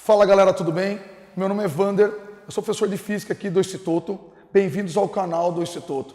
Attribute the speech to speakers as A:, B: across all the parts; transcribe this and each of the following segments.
A: Fala galera, tudo bem? Meu nome é Vander, eu sou professor de Física aqui do Instituto. Bem-vindos ao canal do Instituto.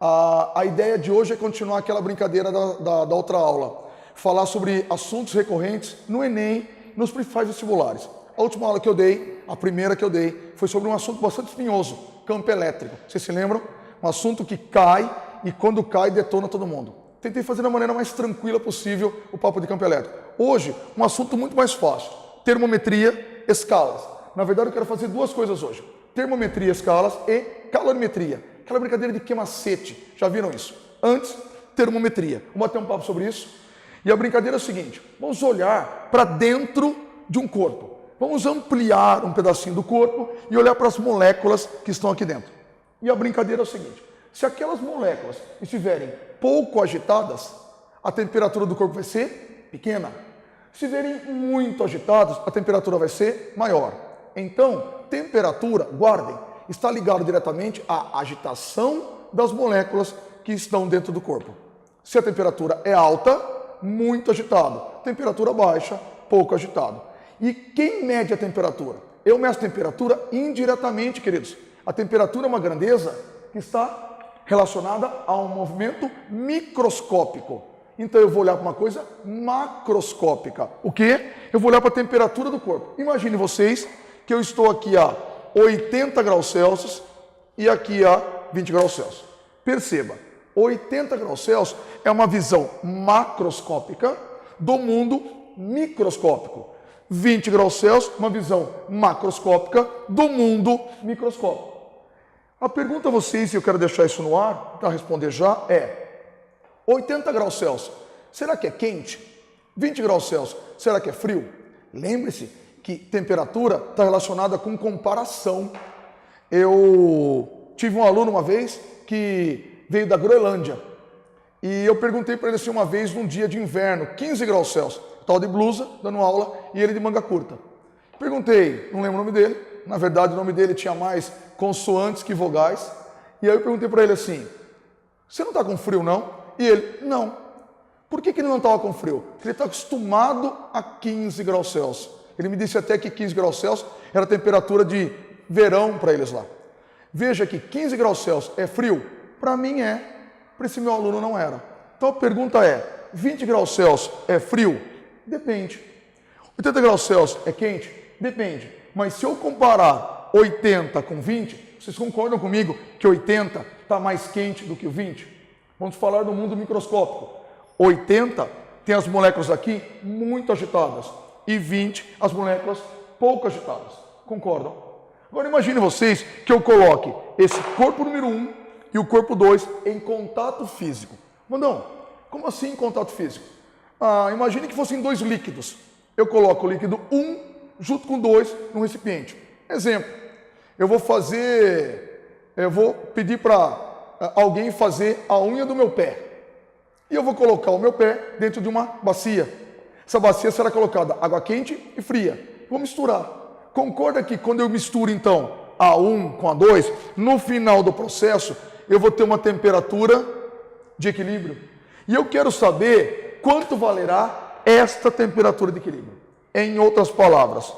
A: A ideia de hoje é continuar aquela brincadeira da outra aula. Falar sobre assuntos recorrentes no Enem, nos principais vestibulares. A última aula que eu dei, a primeira que eu dei, foi sobre um assunto bastante espinhoso, campo elétrico. Vocês se lembram? Um assunto que cai e quando cai detona todo mundo. Tentei fazer da maneira mais tranquila possível o papo de campo elétrico. Hoje, um assunto muito mais fácil. Termometria, escalas. Na verdade, eu quero fazer duas coisas hoje. Termometria, escalas e calorimetria. Aquela brincadeira de que-macete. Já viram isso? Antes, termometria. Vamos bater um papo sobre isso? E a brincadeira é o seguinte. Vamos olhar para dentro de um corpo. Vamos ampliar um pedacinho do corpo e olhar para as moléculas que estão aqui dentro. E a brincadeira é o seguinte. Se aquelas moléculas estiverem pouco agitadas, a temperatura do corpo vai ser pequena. Se estiverem muito agitadas, a temperatura vai ser maior. Então, temperatura, guardem, está ligado diretamente à agitação das moléculas que estão dentro do corpo. Se a temperatura é alta, muito agitado. Temperatura baixa, pouco agitado. E quem mede a temperatura? Eu meço a temperatura indiretamente, queridos. A temperatura é uma grandeza que está relacionada a um movimento microscópico. Então eu vou olhar para uma coisa macroscópica. O quê? Eu vou olhar para a temperatura do corpo. Imagine vocês que eu estou aqui a 80 graus Celsius e aqui a 20 graus Celsius. Perceba, 80 graus Celsius é uma visão macroscópica do mundo microscópico. 20 graus Celsius, uma visão macroscópica do mundo microscópico. A pergunta a vocês, e eu quero deixar isso no ar, para responder já, é 80 graus Celsius, será que é quente? 20 graus Celsius, será que é frio? Lembre-se que temperatura está relacionada com comparação. Eu tive um aluno uma vez que veio da Groenlândia e eu perguntei para ele assim uma vez num dia de inverno, 15 graus Celsius, tal de blusa, dando aula, e ele de manga curta. Perguntei, não lembro o nome dele, na verdade o nome dele tinha mais consoantes que vogais, e aí eu perguntei para ele assim, você não está com frio não? E ele, não. Por que ele não estava com frio? Porque ele está acostumado a 15 graus Celsius. Ele me disse até que 15 graus Celsius era a temperatura de verão para eles lá. Veja que 15 graus Celsius é frio? Para mim é, para esse meu aluno não era. Então a pergunta é, 20 graus Celsius é frio? Depende. 80 graus Celsius é quente? Depende. Mas se eu comparar 80 com 20, vocês concordam comigo que 80 está mais quente do que o 20? Vamos falar do mundo microscópico. 80 tem as moléculas aqui muito agitadas e 20 as moléculas pouco agitadas. Concordam? Agora imagine vocês que eu coloque esse corpo número 1 e o corpo 2 em contato físico. Mandão, como assim em contato físico? Imagine que fossem dois líquidos. Eu coloco o líquido 1 junto com 2 no recipiente. Exemplo, eu vou pedir para alguém fazer a unha do meu pé. E eu vou colocar o meu pé dentro de uma bacia. Essa bacia será colocada água quente e fria. Vou misturar. Concorda que quando eu misturo então a 1 com a 2, no final do processo eu vou ter uma temperatura de equilíbrio. E eu quero saber quanto valerá esta temperatura de equilíbrio. Em outras palavras,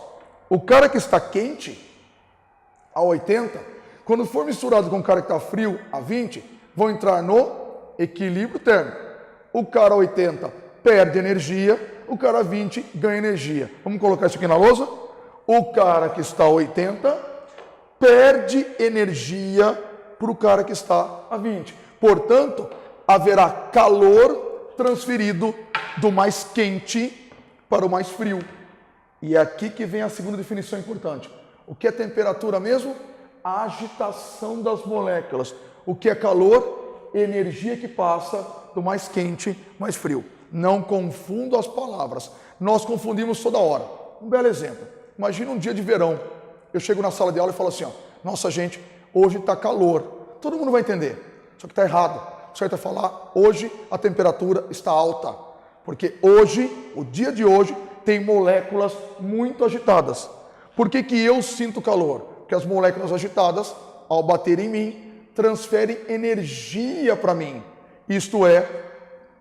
A: o cara que está quente a 80, quando for misturado com o cara que está frio a 20, vão entrar no equilíbrio térmico. O cara 80 perde energia, o cara 20 ganha energia. Vamos colocar isso aqui na lousa? O cara que está a 80 perde energia para o cara que está a 20. Portanto, haverá calor transferido do mais quente para o mais frio. E é aqui que vem a segunda definição importante. O que é temperatura mesmo? A agitação das moléculas. O que é calor? Energia que passa do mais quente, mais frio. Não confunda as palavras. Nós confundimos toda hora. Um belo exemplo. Imagina um dia de verão. Eu chego na sala de aula e falo assim, nossa gente, hoje está calor. Todo mundo vai entender. Só que está errado. O certo é falar, hoje a temperatura está alta. Porque hoje, o dia de hoje, tem moléculas muito agitadas. Por que eu sinto calor? Porque as moléculas agitadas, ao bater em mim, transferem energia para mim. Isto é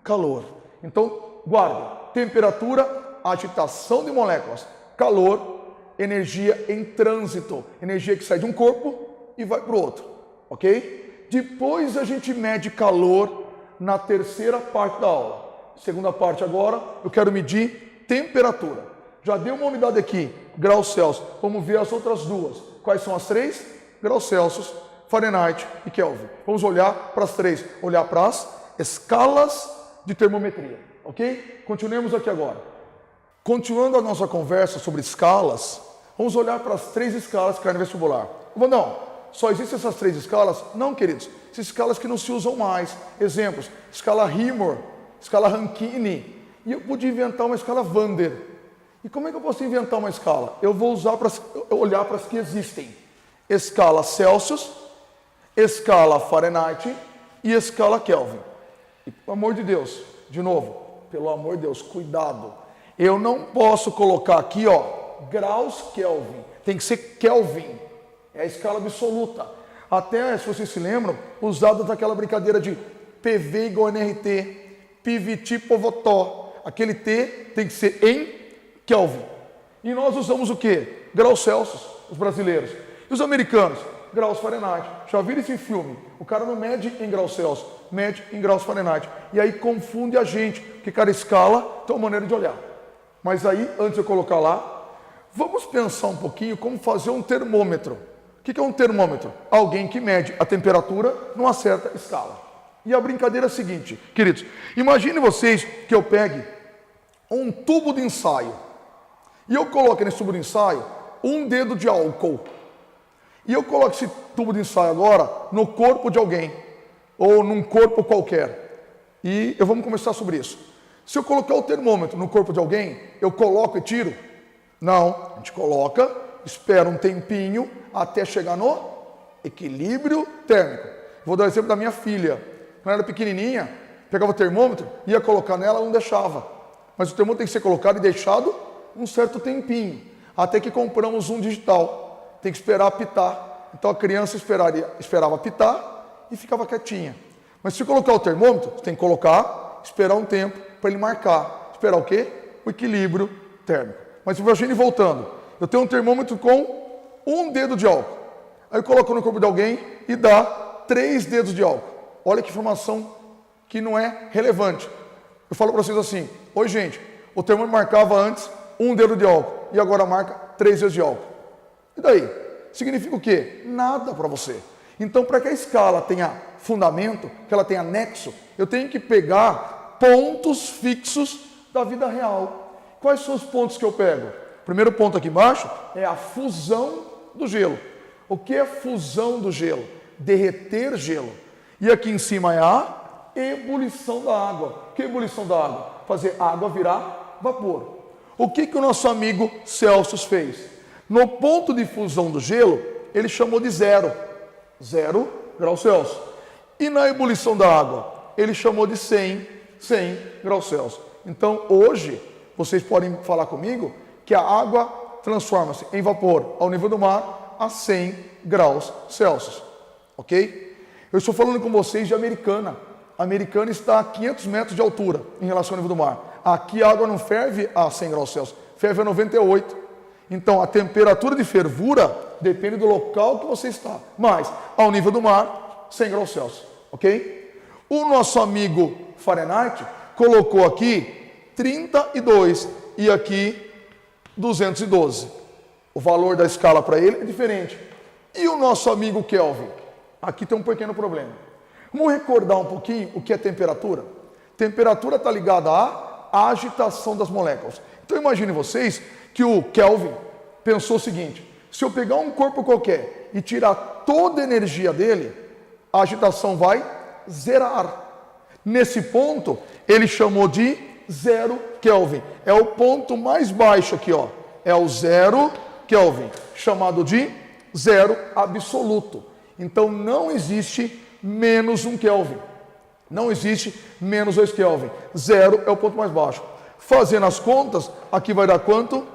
A: calor. Então, guarda. Temperatura, agitação de moléculas. Calor, energia em trânsito, energia que sai de um corpo e vai para o outro, ok? Depois a gente mede calor na terceira parte da aula. Segunda parte agora, eu quero medir temperatura. Já dei uma unidade aqui, graus Celsius. Vamos ver as outras duas. Quais são as três? Graus Celsius, Fahrenheit e Kelvin. Vamos olhar para as três, olhar para as escalas de termometria, ok? Continuemos aqui agora. Continuando a nossa conversa sobre escalas, vamos olhar para as três escalas que caem no vestibular. Não, só existem essas três escalas? Não, queridos. Essas escalas que não se usam mais. Exemplos, escala Riemann, escala Rankine. E eu podia inventar uma escala Vander. E como é que eu posso inventar uma escala? Eu vou olhar para as que existem. Escala Celsius, escala Fahrenheit e escala Kelvin. E, pelo amor de Deus, de novo, pelo amor de Deus, cuidado. Eu não posso colocar aqui, ó, graus Kelvin. Tem que ser Kelvin. É a escala absoluta. Até, se vocês se lembram, usado daquela brincadeira de PV igual a NRT, PVT povotó. Aquele T tem que ser em Kelvin. E nós usamos o quê? Graus Celsius, os brasileiros. E os americanos? Graus Fahrenheit. Já viram esse filme? O cara não mede em graus Celsius, mede em graus Fahrenheit. E aí confunde a gente, porque cada escala tem uma maneira de olhar. Mas aí, antes de eu colocar lá, vamos pensar um pouquinho como fazer um termômetro. O que é um termômetro? Alguém que mede a temperatura numa certa escala. E a brincadeira é a seguinte, queridos. Imagine vocês que eu pegue um tubo de ensaio e eu coloque nesse tubo de ensaio um dedo de álcool. E eu coloco esse tubo de ensaio agora no corpo de alguém ou num corpo qualquer. E vamos conversar sobre isso. Se eu colocar o termômetro no corpo de alguém, eu coloco e tiro? Não, a gente coloca, espera um tempinho até chegar no equilíbrio térmico. Vou dar o exemplo da minha filha. Quando ela era pequenininha, pegava o termômetro, ia colocar nela, não deixava. Mas o termômetro tem que ser colocado e deixado um certo tempinho, até que compramos um digital. Tem que esperar apitar. Então a criança esperava apitar e ficava quietinha. Mas se colocar o termômetro, você tem que colocar, esperar um tempo para ele marcar. Esperar o quê? O equilíbrio térmico. Mas imagine voltando. Eu tenho um termômetro com um dedo de álcool. Aí eu coloco no corpo de alguém e dá 3 dedos de álcool. Olha que informação que não é relevante. Eu falo para vocês assim, oi gente, o termômetro marcava antes um dedo de álcool e agora marca 3 dedos de álcool. E daí? Significa o quê? Nada para você. Então, para que a escala tenha fundamento, que ela tenha nexo, eu tenho que pegar pontos fixos da vida real. Quais são os pontos que eu pego? O primeiro ponto aqui embaixo é a fusão do gelo. O que é fusão do gelo? Derreter gelo. E aqui em cima é a ebulição da água. O que é ebulição da água? Fazer água virar vapor. O que o nosso amigo Celsius fez? No ponto de fusão do gelo, ele chamou de 0 graus Celsius. E na ebulição da água, ele chamou de 100 graus Celsius. Então, hoje, vocês podem falar comigo que a água transforma-se em vapor ao nível do mar a 100 graus Celsius. Ok? Eu estou falando com vocês de Americana. A Americana está a 500 metros de altura em relação ao nível do mar. Aqui a água não ferve a 100 graus Celsius, ferve a 98. Então, a temperatura de fervura depende do local que você está. Mas, ao nível do mar, 100 graus Celsius. Ok? O nosso amigo Fahrenheit colocou aqui 32 e aqui 212. O valor da escala para ele é diferente. E o nosso amigo Kelvin? Aqui tem um pequeno problema. Vamos recordar um pouquinho o que é temperatura? Temperatura está ligada à agitação das moléculas. Então imagine vocês que o Kelvin pensou o seguinte, se eu pegar um corpo qualquer e tirar toda a energia dele, a agitação vai zerar. Nesse ponto, ele chamou de 0 Kelvin. É o ponto mais baixo aqui, ó. É o 0 Kelvin, chamado de 0 absoluto. Então não existe menos 1 Kelvin. Não existe menos 2 Kelvin. 0 é o ponto mais baixo. Fazendo as contas, aqui vai dar quanto?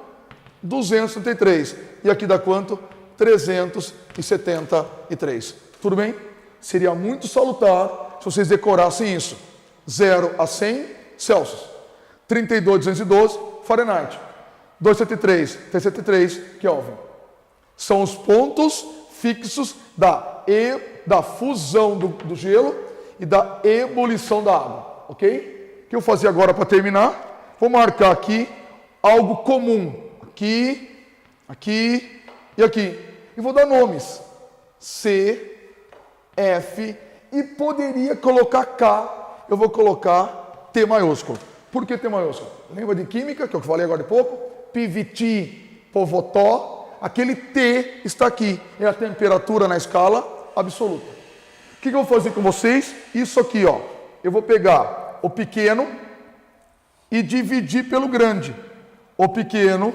A: 233. E aqui dá quanto? 373. Tudo bem? Seria muito salutar se vocês decorassem isso. 0 a 100 Celsius. 32, 212 Fahrenheit. 273, 373 Kelvin. São os pontos fixos da fusão do gelo e da ebulição da água, ok? O que eu vou fazer agora para terminar? Vou marcar aqui algo comum, aqui, aqui e aqui. E vou dar nomes, C, F, e poderia colocar K, eu vou colocar T maiúsculo. Por que T maiúsculo? Lembra de química, que eu falei agora de pouco? Piviti, povotó, aquele T está aqui, é a temperatura na escala absoluta. O que eu vou fazer com vocês? Isso aqui, ó. Eu vou pegar o pequeno e dividir pelo grande. O pequeno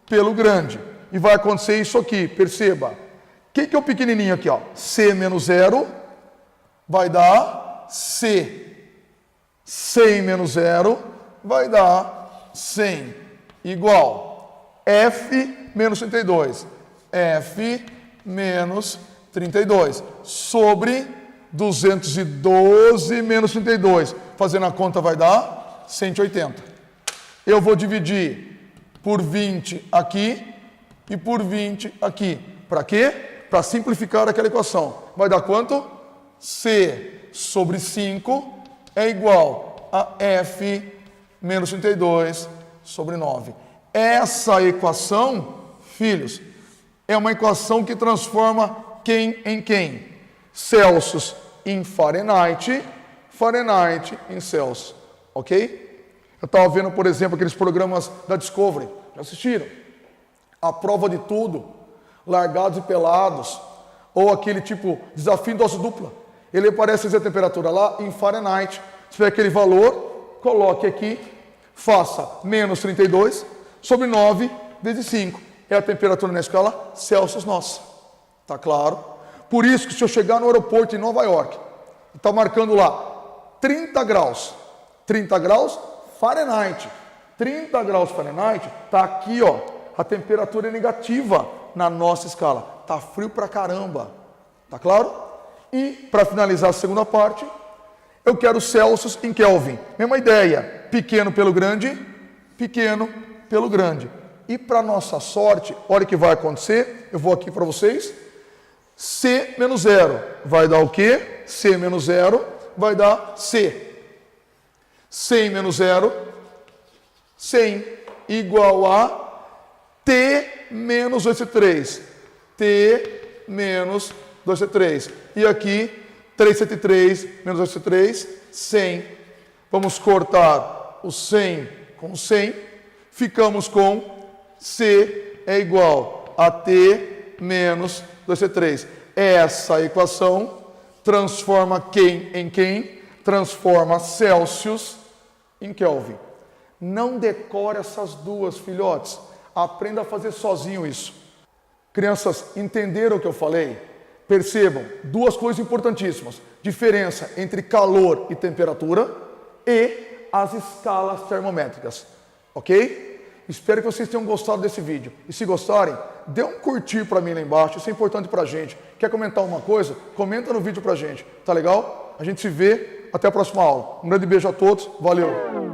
A: pelo grande. E vai acontecer isso aqui, perceba. O que é o pequenininho aqui, ó? C menos 0 vai dar C. 100 menos 0 vai dar 100. Igual F menos 32. F menos 32. Sobre 212 menos 32. Fazendo a conta vai dar 180. Eu vou dividir por 20 aqui e por 20 aqui. Para quê? Para simplificar aquela equação. Vai dar quanto? C sobre 5 é igual a F menos 32 sobre 9. Essa equação, filhos, é uma equação que transforma quem em quem? Celsius em Fahrenheit, Fahrenheit em Celsius. Ok? Eu estava vendo, por exemplo, aqueles programas da Discovery. Já assistiram? A prova de tudo, largados e pelados, ou aquele tipo desafio em dose dupla. Ele aparece a temperatura lá em Fahrenheit. Se tiver aquele valor, coloque aqui, faça menos 32 sobre 9 vezes 5. É a temperatura na escala Celsius nossa. Tá claro? Por isso que se eu chegar no aeroporto em Nova York, está marcando lá 30 graus. 30 graus Fahrenheit. 30 graus Fahrenheit, está aqui, ó. A temperatura é negativa na nossa escala. Tá frio pra caramba. Tá claro? E, para finalizar a segunda parte, eu quero Celsius em Kelvin. Mesma ideia. Pequeno pelo grande, pequeno pelo grande. E, para nossa sorte, olha o que vai acontecer. Eu vou aqui para vocês. C menos 0 vai dar o quê? C menos 0 vai dar C. 100 menos 0, 100 igual a T menos 273. T menos 273. E aqui, 373 menos 273, 100. Vamos cortar o 100 com 100. Ficamos com C é igual a T menos 273. Essa equação transforma quem em quem? Transforma Celsius em Kelvin. Não decore essas duas, filhotes. Aprenda a fazer sozinho isso. Crianças, entenderam o que eu falei? Percebam duas coisas importantíssimas. Diferença entre calor e temperatura e as escalas termométricas. Ok? Espero que vocês tenham gostado desse vídeo. E se gostarem, dê um curtir para mim lá embaixo. Isso é importante para a gente. Quer comentar alguma coisa? Comenta no vídeo para a gente. Tá legal? A gente se vê. Até a próxima aula. Um grande beijo a todos. Valeu!